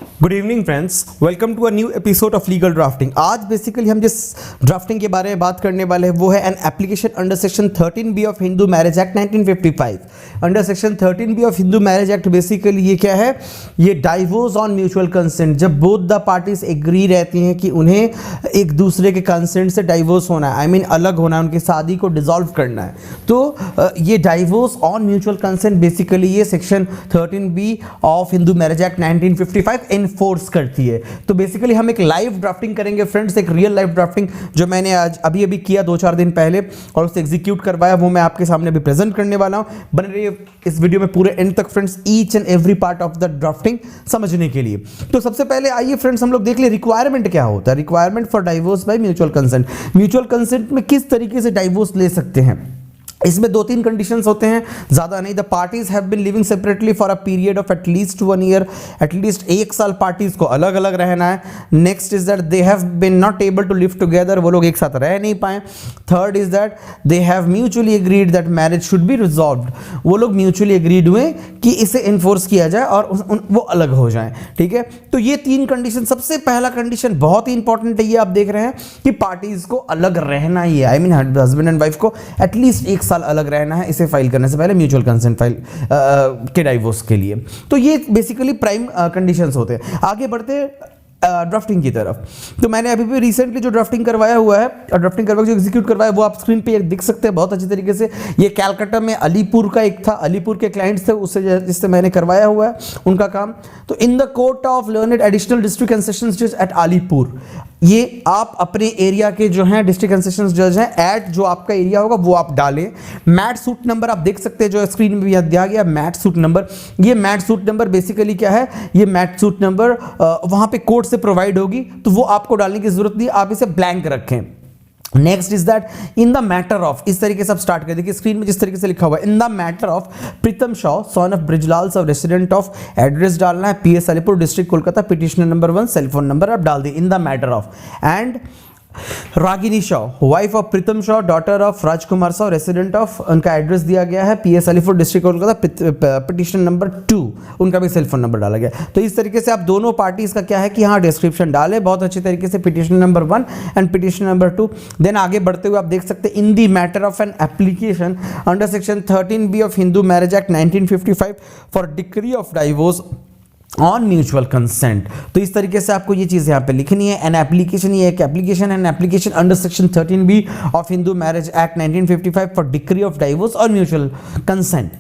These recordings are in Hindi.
Good evening friends, welcome to a new episode of legal drafting. आज बेसिकली हम जिस ड्राफ्टिंग के बारे में बात करने वाले हैं वो है N application under section 13B of Hindu marriage act 1955। Under section 13B of Hindu marriage act basically ये क्या है, ये डाइवोर्स ऑन म्यूचुअल कंसेंट। जब बोथ द पार्टीज एग्री रहती हैं कि उन्हें एक दूसरे के कंसेंट से डाइवोर्स होना है, आई मीन अलग होना है, उनकी शादी को डिसॉल्व करना है, तो ये divorce on mutual consent basically ये section 13B of Hindu marriage act 1955 force करती है। तो बेसिकली हम एक लाइव ड्राफ्टिंग करेंगे फ्रेंड्स, एक रियल लाइव ड्राफ्टिंग जो मैंने आज अभी किया 2-4 दिन पहले और उसे एग्जीक्यूट करवाया, वो मैं आपके सामने अभी प्रेजेंट करने वाला हूं। बने रहिए इस वीडियो में पूरे एंड तक friends, each and every part of the drafting समझने के लिए। तो सबसे पहले आइए फ्रेंड्स हम लोग देख ले रिक्वायरमेंट क्या होता है। Requirement for divorce by mutual consent. Mutual consent में किस तरीके से डाइवोर्स ले सकते हैं, इसमें 2-3 कंडीशंस होते हैं, ज्यादा नहीं। The parties have been living separately for a period of at least 1 year, at least 1 साल पार्टीज को अलग अलग रहना है। Next is that they have been not able to live together, वो लोग एक साथ रह नहीं पाए। Third is that they have mutually agreed that marriage should be resolved, वो लोग म्यूचुअली एग्रीड हुए कि इसे इन्फोर्स किया जाए और वो अलग हो जाए। ठीक है, तो ये 3 कंडीशन। सबसे पहला कंडीशन बहुत ही इंपॉर्टेंट है, ये आप देख रहे हैं कि पार्टीज को अलग रहना ही है, आई मीन हस्बैंड एंड वाइफ को एटलीस्ट 1 साल अलग रहना है इसे फाइल करने से पहले, म्यूचुअल कंसेंट फाइल के डाइवोर्स के लिए। तो ये बेसिकली प्राइम कंडीशंस होते हैं। आगे बढ़ते ड्राफ्टिंग की तरफ। तो मैंने अभी भी रिसेंटली जो ड्राफ्टिंग करवाया हुआ है, ड्राफ्टिंग करवा जो एग्जीक्यूट करवाया वो आप स्क्रीन पे दिख सकते हैं बहुत अच्छी तरीके से। ये कैलकाटा में अलीपुर का एक था, अलीपुर के क्लाइंट्स थे उससे जिससे मैंने करवाया हुआ है उनका काम। तो in the court of learned additional district and sessions जज एट अलीपुर, ये आप अपने एरिया के जो हैं डिस्ट्रिक्ट एंड सेशंस जज हैं, एट जो आपका एरिया होगा वो आप डालें। मैट सूट नंबर आप देख सकते हैं जो स्क्रीन में भी दिया गया, मैट सूट नंबर। ये मैट सूट नंबर बेसिकली क्या है, ये मैट सूट नंबर वहां पे कोर्ट से प्रोवाइड होगी, तो वो आपको डालने की जरूरत नहीं, आप इसे ब्लैंक रखें। Next is that in the matter of, इस तरीके से आप स्टार्ट कर देखिए स्क्रीन में जिस तरीके से लिखा हुआ है, in the matter of Pritam Shaw son of Brijlal सब रेसिडेंट ऑफ, एड्रेस डालना है PS Alipur district Kolkata, petitioner number 1, cellphone number आप डाल दिए in the matter of. And Ragini Shaw wife of Pritam Shaw daughter of Rajkumar Shaw resident of, उनका एड्रेस दिया गया है PS Alipur district Kolkata, petition number 2, उनका भी सेलफोन नंबर डाला गया। तो इस तरीके से आप दोनों पार्टीज का क्या है कि हाँ डिस्क्रिप्शन डालें बहुत अच्छी तरीके से, petition number 1 and petition number 2। Then आगे बढ़ते हुए आप देख सकते हैं in the matter of an application under section 13B of Hindu marriage act 1955 for decree of divorce on mutual consent. तो इस तरीके से आपको ये चीज़ यहाँ पे लिखनी है। एन एप्लीकेशन, ये एक एप्लीकेशन है, N application under section 13B of Hindu marriage act 1955 for decree of divorce और म्यूचुअल कंसेंट,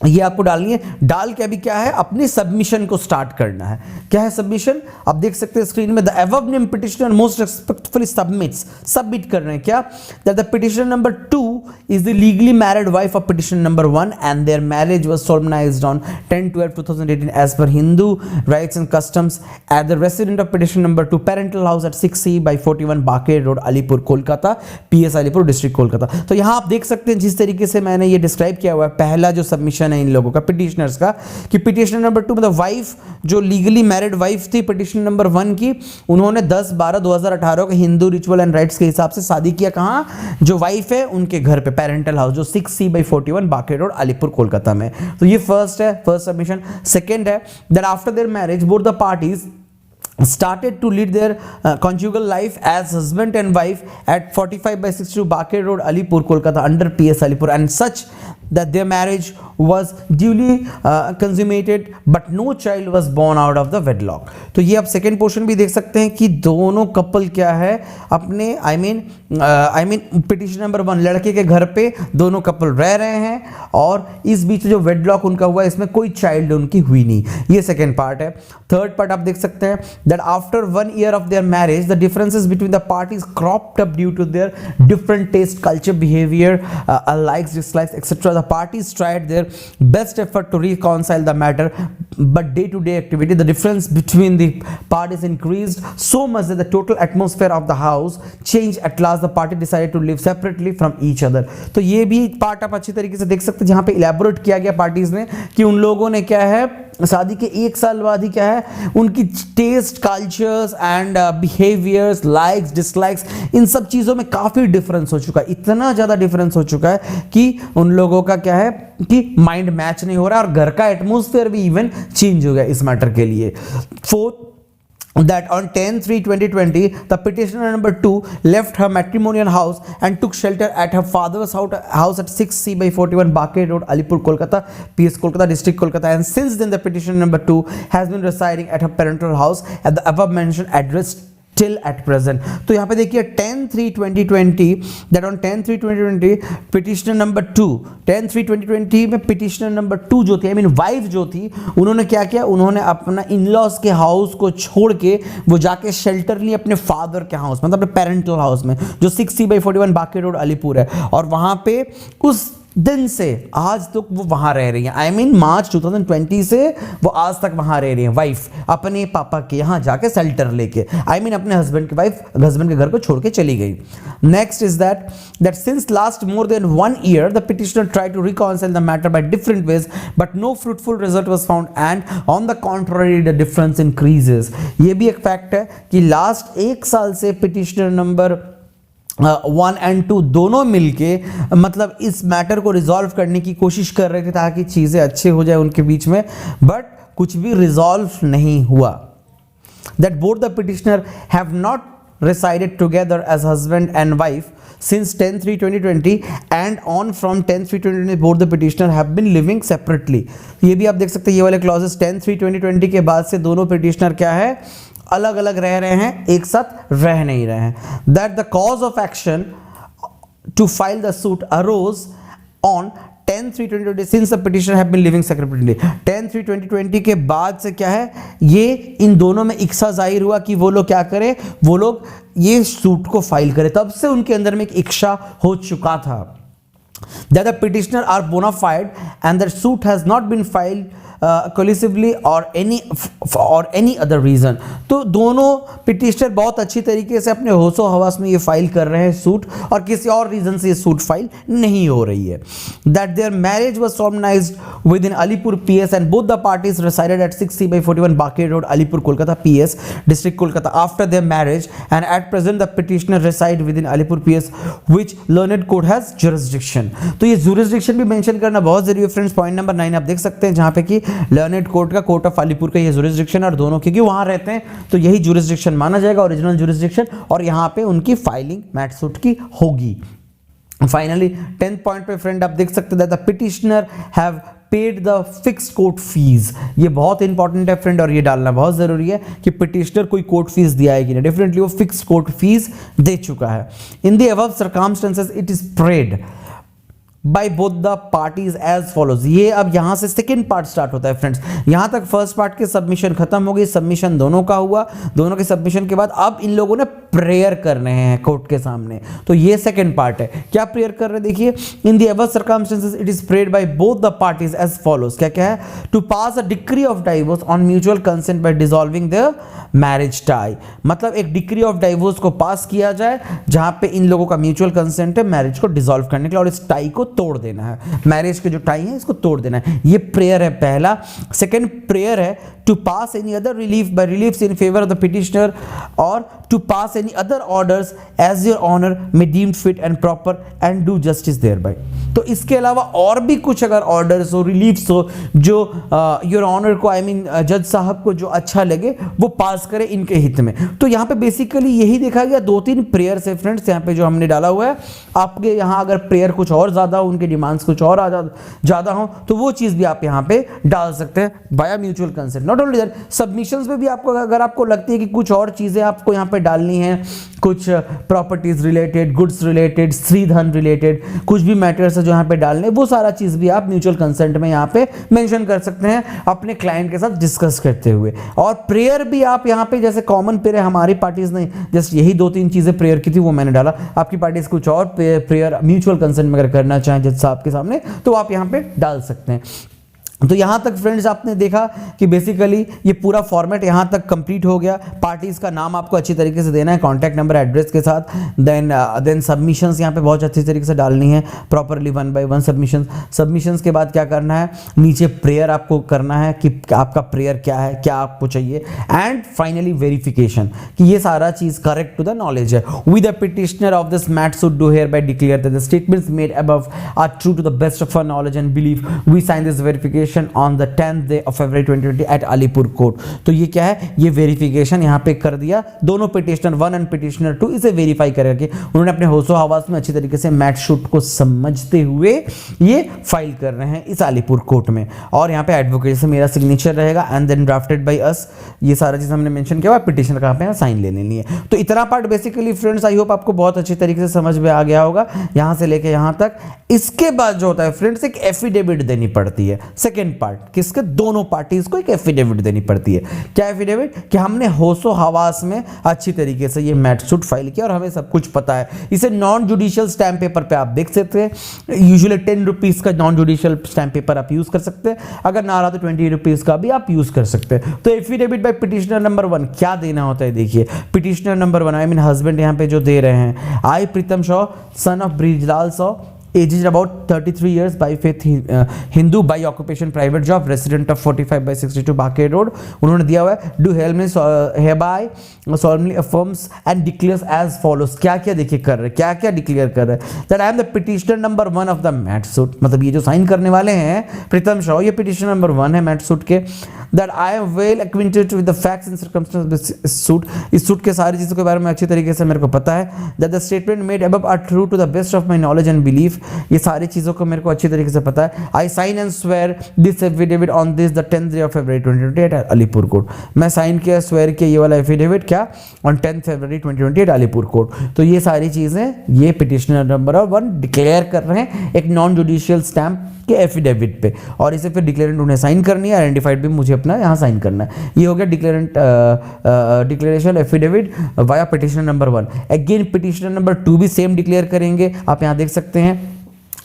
ये आपको डालनी है। डाल के अभी क्या है, अपनी सबमिशन को स्टार्ट करना है। क्या है सबमिशन, आप देख सकते हैं स्क्रीन में, the above named petitioner most respectfully submit कर रहे हैं क्या, that the petitioner number 2 is the legally married wife of petitioner number 1 and their marriage was solemnised on 10/12/2018 as per Hindu rites and customs at the resident of petitioner number 2 parental house at 6C/41 Baker road Alipur Kolkata, PS Alipur district Kolkata. तो यहां आप देख सकते हैं जिस तरीके से मैंने ये डिस्क्राइब किया हुआ है, पहला जो सबमिशन है इन लोगों का पिटिशनर्स का, कि पिटिशनर नंबर 2 मतलब वाइफ जो लीगली मैरिड वाइफ थी पिटिशनर नंबर 1 की, उन्होंने 10/12/2018 को हिंदू रिचुअल एंड राइट्स के हिसाब से शादी किया, कहां, जो वाइफ है उनके घर पे, पेरेंटल हाउस जो 6C/41 Baker road Alipur Kolkata में। तो ये फर्स्ट है, फर्स्ट सबमिशन। सेकंड है that after their marriage both the parties started to lead their conjugal life as husband and wife at 45/62 Baker Road, Alipur, Kolkata under PS Alipur, and such that their marriage was duly consummated but no child was born out of the wedlock। तो ये आप सेकेंड पोर्शन भी देख सकते हैं कि दोनों कपल क्या है अपने आई मीन पिटिशन नंबर 1 लड़के के घर पे दोनों कपल रह रहे हैं और इस बीच जो वेडलॉक उनका हुआ इसमें कोई चाइल्ड उनकी हुई नहीं, ये सेकेंड पार्ट है। थर्ड पार्ट आप देख सकते हैं that after 1 year of their marriage the differences between the parties cropped up due to their different taste, culture, behavior, likes, dislikes, etc. The parties tried their best effort to reconcile the matter, but day to day activity the difference between the parties increased so much that the total atmosphere of the house changed. At last the party decided to live separately from each other। तो ये भी पार्ट आप अच्छी तरीके से देख सकते हैं जहां पे इलेबोरेट किया गया पार्टीज ने कि उन लोगों ने क्या है शादी के 1 साल बाद ही क्या है, उनकी taste, cultures and behaviours, likes, dislikes, इन सब चीज़ों में काफ़ी डिफरेंस हो चुका है। इतना ज़्यादा डिफरेंस हो चुका है कि उन लोगों का क्या है कि माइंड मैच नहीं हो रहा है और घर का एटमोस्फेयर भी इवन चेंज हो गया इस मैटर के लिए। Fourth, that on 10/3/2020 the petitioner number 2 left her matrimonial house and took shelter at her father's house at 6C/41 Bake Road, Alipur, Kolkata, PS Kolkata district, Kolkata, and since then the petitioner number 2 has been residing at her parental house at the above mentioned address till at present। तो यहाँ पे देखिए 10/3/2020 that on 10/3/2020 petitioner number 2 10/3/2020 में petitioner number 2 जो थी, I mean वाइफ जो थी, उन्होंने क्या किया, उन्होंने अपना इन-लॉज के हाउस को छोड़ के वो जाके शेल्टर लिए अपने फादर के हाउस, मतलब अपने पेरेंटल हाउस में, जो 6C/41 बाके रोड अलीपुर है। और वहाँ पे उस दिन से आज तक वो वहाँ रह रही हैं। आई मीन मार्च 2020 से वो आज तक वहाँ रह रही हैं, वाइफ अपने पापा के यहाँ जाके शेल्टर लेके, आई मीन अपने हस्बैंड की वाइफ हस्बैंड के घर को छोड़ के चली गई। Next is that since last more than 1 year the petitioner try to reconcile the matter by different ways but no fruitful result was found and on the contrary the difference increases. ये भी एक फैक्ट है कि लास्ट 1 साल से पिटिशनर नंबर 1 और 2 दोनों मिलके मतलब इस मैटर को रिजॉल्व करने की कोशिश कर रहे थे ताकि चीज़ें अच्छे हो जाए उनके बीच में, बट कुछ भी रिजॉल्व नहीं हुआ। That both the petitioner have not resided together as husband and wife since 10/3/2020 and on from 10/3/2020 both the petitioner have been living separately। ये भी आप देख सकते हैं, ये वाले क्लॉजेस 10/3/2020 के बाद से दोनों पिटिशनर क्या है, अलग अलग रह रहे हैं, एक साथ रह नहीं रहे हैं। That the cause of action to file the suit arose on 10/3/2020 since the petitioner have been living separately। 10/3/2020 के बाद से क्या है, ये इन दोनों में इच्छा जाहिर हुआ कि वो लोग क्या करें, वो लोग ये सूट को फाइल करें। तब से उनके अंदर में एक इच्छा हो चुका था। That the petitioner are bona fide and the suit has not been filed cohesively or any other reason। तो दोनों पिटिशनर बहुत अच्छी तरीके से अपने होशो हवास में ये फाइल कर रहे हैं सूट, और किसी और रीजन से ये सूट फाइल नहीं हो रही है। That their marriage was solemnized within Alipur PS and both the parties resided at 6C/41 Bake Road, Alipur, Kolkata, PS district, Kolkata after their marriage, and at present the petitioner reside within Alipur PS which learned court has jurisdiction। तो ये jurisdiction भी मेंशन करना बहुत जरूरी है फ्रेंड्स। पॉइंट नंबर 9 आप देख सकते हैं जहां पे कि लर्नेड कोर्ट का कोर्ट ऑफ अलीपुर का ये जुरिस्डिक्शन, और दोनों क्योंकि वहां रहते हैं तो यही जुरिस्डिक्शन माना जाएगा, ओरिजिनल जुरिस्डिक्शन, और यहां पे उनकी फाइलिंग मैट सूट की होगी। फाइनली 10th पॉइंट पे फ्रेंड आप देख सकते हैं the petitioner have paid the fixed court fees. ये बहुत इंपॉर्टेंट है फ्रेंड, और ये डालना बहुत जरूरी है कि पिटिशनर कोई कोर्ट फीस दिया है कि नहीं। डेफिनेटली वो फिक्स्ड कोर्ट फीस दे चुका है। In the above circumstances it is paid by both the parties as follows. ये अब यहां से सेकेंड पार्ट स्टार्ट होता है फ्रेंड्स। यहां तक फर्स्ट पार्ट के सबमिशन खत्म हो गई, सबमिशन दोनों का हुआ, दोनों के सबमिशन के बाद अब इन लोगों ने प्रेयर करने हैं कोर्ट के सामने, तो ये सेकेंड पार्ट है। क्या प्रेयर कर रहे हैं देखिए, in the above circumstances it is prayed by both the parties as follows. क्या क्या है, to pass a decree of divorce on mutual consent by dissolving the marriage tie. मतलब एक डिक्री ऑफ डाइवोर्स को पास किया जाए जहां पे इन लोगों का म्यूचुअल कंसेंट है मैरिज को डिसॉल्व करने के लिए, और इस टाई को तोड़ देना है, मैरिज के जो टाई है इसको तोड़ देना है। ये प्रेयर है पहला। सेकंड प्रेयर है to pass any other relief by reliefs in favour of the petitioner और to pass any other orders as your honour may deemed fit and proper and do justice thereby. तो इसके अलावा और भी कुछ अगर ऑर्डर्स हो, रिलीफ्स हो, जो योर ऑनर को आई मीन जज साहब को जो अच्छा लगे वो पास करे इनके हित में। तो यहाँ पे बेसिकली यही देखा गया। 2-3 प्रेयर्स है फ्रेंड्स यहाँ पे जो हमने डाला हुआ है। आपके यहाँ अगर प्रेयर कुछ और ज़्यादा हो, उनके डिमांड्स कुछ और ज़्यादा हो, तो वो चीज़ भी आप यहाँ पे डाल सकते हैं बाया mutual consent. Not only that, submissions में भी आपको अगर आपको लगती है कि कुछ और चीज़ें आपको यहाँ पे डालनी है, कुछ properties related, goods related, stridhan related, कुछ भी मैटर्स जो यहाँ पे डालने, वो सारा चीज़ भी आप म्यूचुअल कंसेंट में यहाँ पे मेंशन कर सकते हैं अपने क्लाइंट के साथ डिस्कस करते हुए। और प्रेयर भी आप यहाँ पे जैसे कॉमन प्रेयर हमारी पार्टीज ने जस्ट यही 2-3 चीज़ें प्रेयर की थी वो मैंने डाला। आपकी पार्टीज कुछ और प्रेयर म्यूचुअल कंसेंट में अगर करना चाहें जज साहब के सामने तो आप यहाँ पे डाल सकते हैं। तो यहाँ तक फ्रेंड्स आपने देखा कि बेसिकली ये पूरा फॉर्मेट यहाँ तक कंप्लीट हो गया। पार्टीज का नाम आपको अच्छी तरीके से देना है कॉन्टैक्ट नंबर एड्रेस के साथ। देन सबमिशंस यहाँ पे बहुत अच्छी तरीके से डालनी है प्रॉपरली 1 by 1 सबमिशंस के बाद क्या करना है, नीचे प्रेयर आपको करना है कि आपका प्रेयर क्या है, क्या आपको चाहिए, एंड फाइनली वेरिफिकेशन कि ये सारा चीज करेक्ट टू द नॉलेज है। We the petitioner of this matter should do hereby declare that the statements made above are true to the best of our knowledge and believe. We sign this verification on the 10th day of February 2020 at Alipur court. तो ये क्या है, ये वेरिफिकेशन यहाँ पे कर दिया। दोनों पिटिशनर 1 एंड पिटिशनर 2 इसे वेरीफाई करके उन्होंने अपने होशो हवास में अच्छी तरीके से मैट शूट को समझते हुए ये फाइल कर रहे हैं इस अलीपुर कोर्ट में। और यहाँ पे एडवोकेट से मेरा सिग्नेचर रहेगा and then drafted by us. ये सारा चीज हमने मेंशन किया हुआ, पिटिशनर कहाँ पे साइन ले लेनी है। तो इतना part basically friends I hope आपको बहुत अच्छी तरीके से समझ में आ गया होगा यहाँ से लेके यहाँ तक। इसके बाद जो होता है फ्रेंड्स एक एफिडेविट देनी पड़ती है। सेकेंड पार्ट किसके, दोनों पार्टीज को एक एफिडेविट देनी पड़ती है। क्या एफिडेविट, कि हमने होशो हवास में अच्छी तरीके से ये मैट सूट फाइल किया और हमें सब कुछ पता है। इसे नॉन जुडिशियल स्टैम्प पेपर पे आप देख सकते हैं। यूजुअली 10 रुपीज का नॉन जुडिशियल स्टैम्प पेपर आप यूज कर सकते हैं, अगर ना रहा तो 20 रुपीज का भी आप यूज कर सकते हैं। तो एफिडेविट बाय पिटिशनर नंबर 1 क्या देना होता है, देखिए petitioner number 1 I mean husband यहाँ पे जो दे रहे हैं, I Pritam Shaw son of Brijlal Shaw, age is about 33 years, by faith Hindu, by occupation private job, resident of 45 by 62 Bhake Road। उन्होंने दिया हुआ है do hereby solemnly affirms and declares as follows। क्या क्या देखिए कर रहे हैं, क्या क्या डिक्लेयर कर रहे हैं, that I am the petitioner number 1 of the मैट सूट। मतलब ये जो साइन करने वाले हैं प्रीतम शॉ, ये पिटिशनर नंबर 1 है मैट सूट के। that I am well acquainted with the facts and circumstances of this suit। इस सूट के सारी चीज़ों के बारे में अच्छी तरीके से मेरे को पता है। that the statement made above are true to the best of my knowledge and belief। ये सारी चीज़ों को मेरे को अच्छी तरीके से पता है। I sign and swear this affidavit on this the 10th day of February 2020 at Alipur court. मैं साइन किया, स्वेयर किया ये वाला एफिडेविट क्या, on 10th February 2020 at Alipur court. तो ये सारी चीज़ें ये पिटिशनर नंबर 1 डिक्लेयर कर रहे हैं एक नॉन जुडिशियल स्टैम्प के एफिडेविट पे, और इसे फिर डिक्लेरेंट उन्हें साइन करनी है, आइडेंटिफाइड भी मुझे अपना यहाँ साइन करना है। ये हो गया declaration affidavit via petitioner number 1। Again petitioner number 2 भी सेम डिक्लेयर करेंगे, आप यहाँ देख सकते हैं।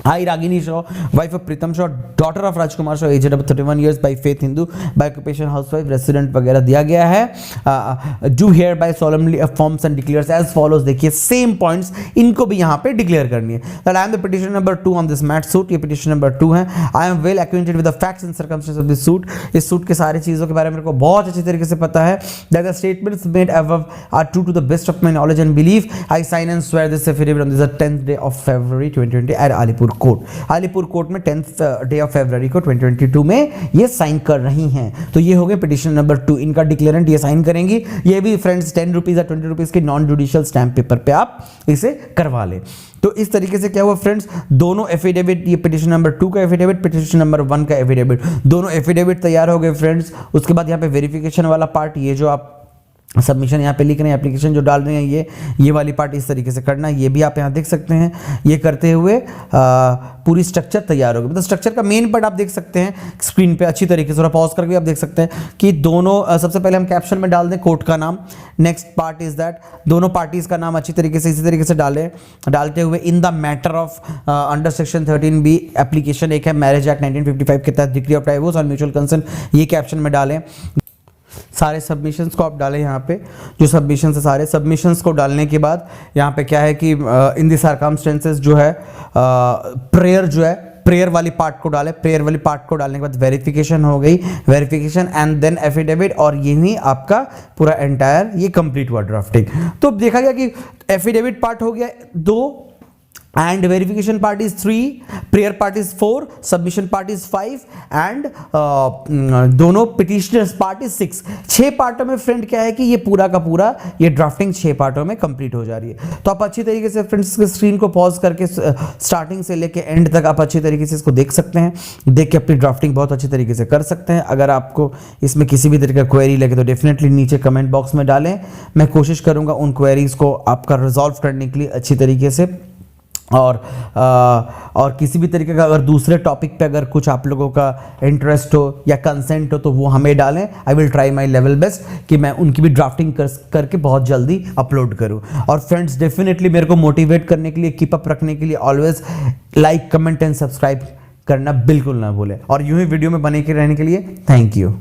I Ragini Shaw, wife of Pritam Shaw, daughter of Rajkumar Shaw, aged about 31 years, by faith Hindu, by occupation housewife, resident वगैरह दिया गया है। Do hereby solemnly affirms and declares as follows। देखिए सेम पॉइंट्स इनको भी यहाँ पे डिक्लेयर करनी है। That I am the petitioner number 2 on this mat suit। ये petition number 2 है। I am well acquainted with the facts and circumstances of this suit। इस सूट के सारी चीज़ों के बारे में मेरे को बहुत अच्छी तरीके से पता है। That the statements made above are true to the best of my knowledge and belief। I sign and swear this affidavit on this the 10th day of February 2020 at Alipur court. Alipur court में 10th day of February को 2022 में ये साइन कर रही हैं। तो ये हो गए पिटिशन नंबर 2, इनका डिक्लेरेंट ये साइन करेंगी। ये भी फ्रेंड्स 10 रुपीज या 20 रुपीज के नॉन जुडिशियल स्टैम्प पेपर पे आप इसे करवा लें। तो इस तरीके से क्या हुआ फ्रेंड्स, दोनों एफिडेविट, ये पिटिशन नंबर 2 का एफिडेविट, पिटिशन नंबर 1 का एफिडेविट, दोनों एफिडेविट तैयार हो गए फ्रेंड्स। उसके बाद यहाँ पे वेरिफिकेशन वाला पार्ट, ये जो आप सबमिशन यहाँ पे लिख रहे हैं, एप्लीकेशन जो डाल रहे हैं, ये वाली पार्ट इस तरीके से करना है। ये भी आप यहाँ देख सकते हैं। ये करते हुए पूरी स्ट्रक्चर तैयार होगी। मतलब स्ट्रक्चर का मेन पार्ट आप देख सकते हैं स्क्रीन पे अच्छी तरीके से, थोड़ा पॉज करके आप देख सकते हैं कि दोनों सबसे पहले हम कैप्शन में डाल दें कोर्ट का नाम। नेक्स्ट पार्ट इज दैट दोनों पार्टीज का नाम अच्छी तरीके से इसी तरीके से डालते हुए in the matter of under section 13B application एक है मैरिज एक्ट 1955 के तहत डिक्री ऑफ डाइवोर्स और म्यूचुअल कंसेंट, ये कैप्शन में डालें। सारे सबमिशंस को आप डालें यहाँ पे, जो सबमिशंस है सारे सबमिशंस को डालने के बाद यहाँ पे क्या है कि इन द सर्कमस्टेंसेस जो है प्रेयर जो है, प्रेयर वाली पार्ट को डालें। प्रेयर वाली पार्ट को डालने के बाद वेरिफिकेशन हो गई, वेरिफिकेशन एंड देन एफिडेविट, और यही आपका पूरा एंटायर ये कंप्लीट हुआ ड्राफ्टिंग। तो देखा गया कि एफिडेविट पार्ट हो गया 2 and verification part is 3, prayer part is 4, submission part is 5 and दोनों petitioners part is 6। 6 पार्टों में फ्रेंड क्या है कि ये पूरा का पूरा ये ड्राफ्टिंग 6 पार्टों में कंप्लीट हो जा रही है। तो आप अच्छी तरीके से फ्रेंड्स स्क्रीन को पॉज करके स्टार्टिंग से लेके एंड तक आप अच्छी तरीके से इसको देख सकते हैं, देख के अपनी ड्राफ्टिंग बहुत अच्छी तरीके से कर सकते हैं। अगर आपको इसमें किसी भी तरीके का क्वेरी लगे तो डेफिनेटली नीचे कमेंट बॉक्स में डालें, मैं कोशिश करूँगा उन क्वेरीज को आपका रिजॉल्व करने के लिए अच्छी तरीके से। और किसी भी तरीके का अगर दूसरे टॉपिक पे अगर कुछ आप लोगों का इंटरेस्ट हो या कंसेंट हो तो वो हमें डालें। I will try my level best कि मैं उनकी भी ड्राफ्टिंग करके बहुत जल्दी अपलोड करूं। और फ्रेंड्स डेफिनेटली मेरे को मोटिवेट करने के लिए, कीप अप रखने के लिए always like, comment and subscribe करना बिल्कुल ना भूलें। और यूं ही वीडियो में बने के रहने के लिए थैंक यू।